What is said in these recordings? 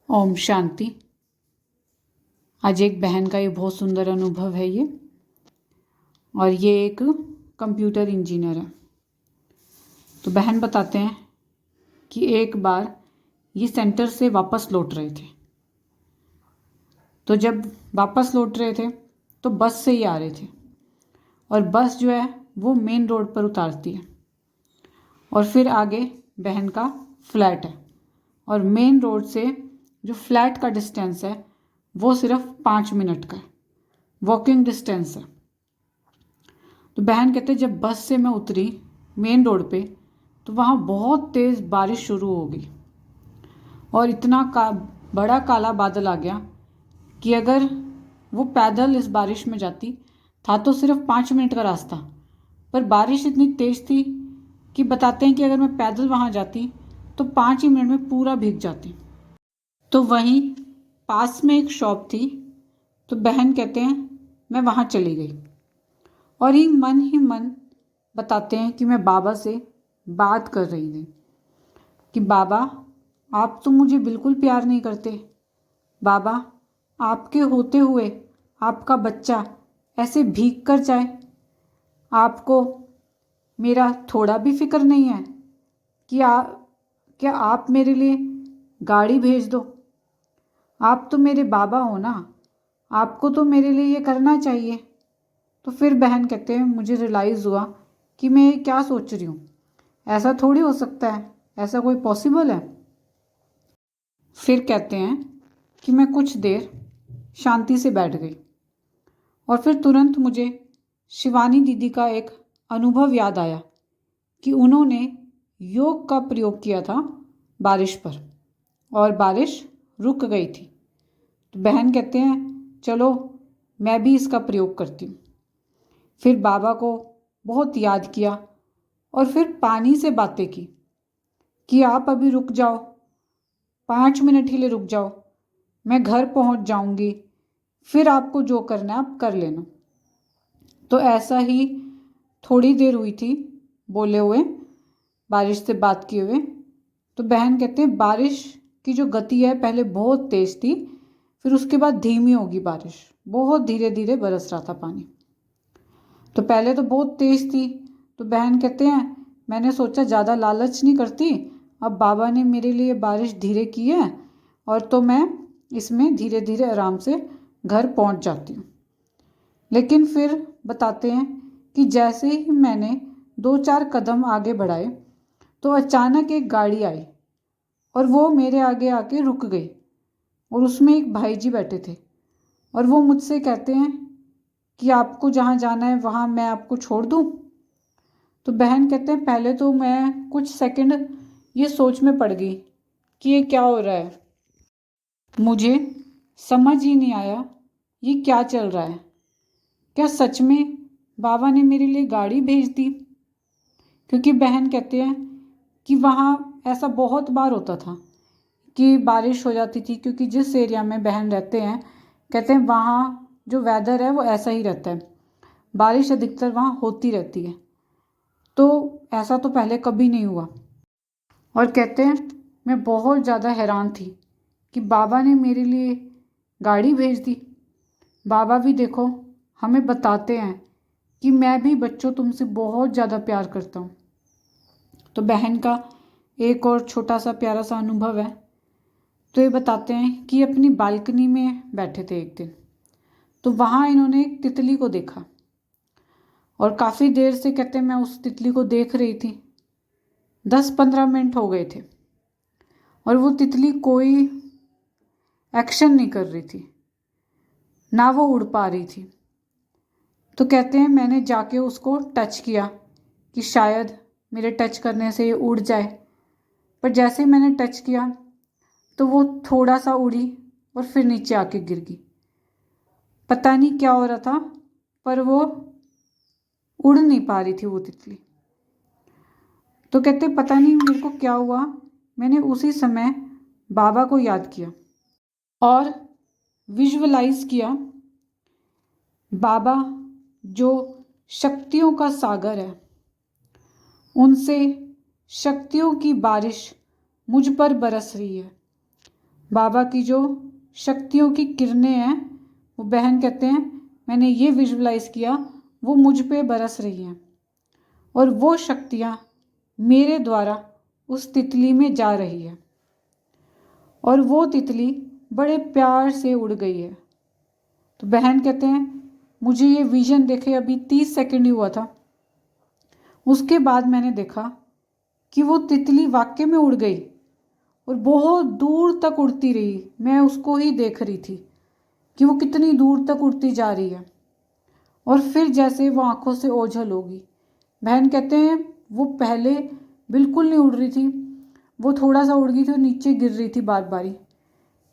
ओम शांति। आज एक बहन का ये बहुत सुंदर अनुभव है ये, और ये एक कंप्यूटर इंजीनियर है। तो बहन बताते हैं कि एक बार ये सेंटर से वापस लौट रहे थे। तो जब वापस लौट रहे थे तो बस से ही आ रहे थे, और बस जो है वो मेन रोड पर उतारती है, और फिर आगे बहन का फ्लैट है, और मेन रोड से जो फ्लैट का डिस्टेंस है वो सिर्फ 5 मिनट का है, वॉकिंग डिस्टेंस है। तो बहन कहते जब बस से मैं उतरी मेन रोड पे तो वहाँ बहुत तेज़ बारिश शुरू हो गई, और इतना बड़ा काला बादल आ गया कि अगर वो पैदल इस बारिश में जाती, था तो सिर्फ 5 मिनट का रास्ता, पर बारिश इतनी तेज़ थी कि बताते हैं कि अगर मैं पैदल वहाँ जाती तो 5 ही मिनट में पूरा भीग जाती। तो वहीं पास में एक शॉप थी, तो बहन कहते हैं मैं वहाँ चली गई, और ही मन बताते हैं कि मैं बाबा से बात कर रही थी कि बाबा आप तो मुझे बिल्कुल प्यार नहीं करते। बाबा आपके होते हुए आपका बच्चा ऐसे भीग कर जाए, आपको मेरा थोड़ा भी फिक्र नहीं है कि क्या आप मेरे लिए गाड़ी भेज दो। आप तो मेरे बाबा हो ना, आपको तो मेरे लिए ये करना चाहिए। तो फिर बहन कहते हैं मुझे रियलाइज़ हुआ कि मैं क्या सोच रही हूँ, ऐसा थोड़ी हो सकता है, ऐसा कोई पॉसिबल है। फिर कहते हैं कि मैं कुछ देर शांति से बैठ गई, और फिर तुरंत मुझे शिवानी दीदी का एक अनुभव याद आया कि उन्होंने योग का प्रयोग किया था बारिश पर, और बारिश रुक गई थी। तो बहन कहते हैं चलो मैं भी इसका प्रयोग करती हूँ। फिर बाबा को बहुत याद किया, और फिर पानी से बातें की कि आप अभी रुक जाओ, 5 मिनट ही लिए रुक जाओ, मैं घर पहुँच जाऊँगी, फिर आपको जो करना है आप कर लेना। तो ऐसा ही थोड़ी देर हुई थी बोले हुए, बारिश से बात किए हुए। तो बहन कहते हैं बारिश की जो गति है पहले बहुत तेज़ थी, फिर उसके बाद धीमी होगी बारिश, बहुत धीरे धीरे बरस रहा था पानी। तो पहले तो बहुत तेज़ थी। तो बहन कहते हैं मैंने सोचा ज़्यादा लालच नहीं करती, अब बाबा ने मेरे लिए बारिश धीरे की है, और तो मैं इसमें धीरे धीरे आराम से घर पहुंच जाती हूँ। लेकिन फिर बताते हैं कि जैसे ही मैंने 2-4 कदम आगे बढ़ाए तो अचानक एक गाड़ी आई, और वो मेरे आगे आके रुक गई, और उसमें एक भाई जी बैठे थे, और वो मुझसे कहते हैं कि आपको जहाँ जाना है वहाँ मैं आपको छोड़ दूँ। तो बहन कहते हैं पहले तो मैं कुछ सेकंड ये सोच में पड़ गई कि ये क्या हो रहा है, मुझे समझ ही नहीं आया ये क्या चल रहा है। क्या सच में बाबा ने मेरे लिए गाड़ी भेज दी? क्योंकि बहन कहते हैं कि वहाँ ऐसा बहुत बार होता था कि बारिश हो जाती थी, क्योंकि जिस एरिया में बहन रहते हैं कहते हैं वहाँ जो वेदर है वो ऐसा ही रहता है, बारिश अधिकतर वहाँ होती रहती है। तो ऐसा तो पहले कभी नहीं हुआ, और कहते हैं मैं बहुत ज़्यादा हैरान थी कि बाबा ने मेरे लिए गाड़ी भेज दी। बाबा भी देखो हमें बताते हैं कि मैं भी बच्चों तुमसे बहुत ज़्यादा प्यार करता हूँ। तो बहन का एक और छोटा सा प्यारा सा अनुभव है। तो ये बताते हैं कि अपनी बालकनी में बैठे थे एक दिन, तो वहाँ इन्होंने एक तितली को देखा, और काफ़ी देर से कहते हैं मैं उस तितली को देख रही थी, 10-15 मिनट हो गए थे, और वो तितली कोई एक्शन नहीं कर रही थी, ना वो उड़ पा रही थी। तो कहते हैं मैंने जाके उसको टच किया कि शायद मेरे टच करने से ये उड़ जाए, पर जैसे ही मैंने टच किया तो वो थोड़ा सा उड़ी और फिर नीचे आके गिर गई। पता नहीं क्या हो रहा था, पर वो उड़ नहीं पा रही थी वो तितली। तो कहते पता नहीं मेरे को क्या हुआ, मैंने उसी समय बाबा को याद किया और विजुअलाइज किया बाबा जो शक्तियों का सागर है, उनसे शक्तियों की बारिश मुझ पर बरस रही है, बाबा की जो शक्तियों की किरणें हैं, वो बहन कहते हैं मैंने ये विजुलाइज किया वो मुझ पे बरस रही हैं और वो शक्तियाँ मेरे द्वारा उस तितली में जा रही है और वो तितली बड़े प्यार से उड़ गई है। तो बहन कहते हैं मुझे ये विजन देखे अभी 30 सेकंड ही हुआ था, उसके बाद मैंने देखा कि वो तितली वाकई में उड़ गई और बहुत दूर तक उड़ती रही। मैं उसको ही देख रही थी कि वो कितनी दूर तक उड़ती जा रही है और फिर जैसे वो आंखों से ओझल होगी। बहन कहते हैं वो पहले बिल्कुल नहीं उड़ रही थी, वो थोड़ा सा उड़ गई थी और नीचे गिर रही थी बार बारी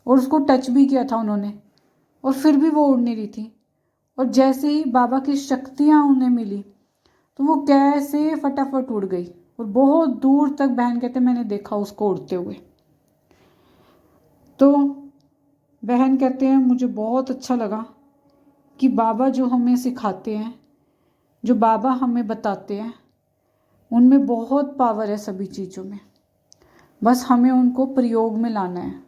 और उसको टच भी किया था उन्होंने और फिर भी वो उड़ नहीं रही थी। और जैसे ही बाबा की शक्तियाँ उन्हें मिली तो वो कैसे फटाफट उड़ गई और बहुत दूर तक बहन कहते मैंने देखा उसको उड़ते हुए। तो बहन कहते हैं मुझे बहुत अच्छा लगा कि बाबा जो हमें सिखाते हैं, जो बाबा हमें बताते हैं, उनमें बहुत पावर है सभी चीज़ों में, बस हमें उनको प्रयोग में लाना है।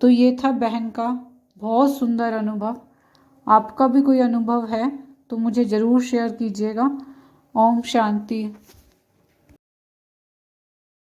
तो ये था बहन का बहुत सुंदर अनुभव। आपका भी कोई अनुभव है तो मुझे ज़रूर शेयर कीजिएगा। ओम शांति।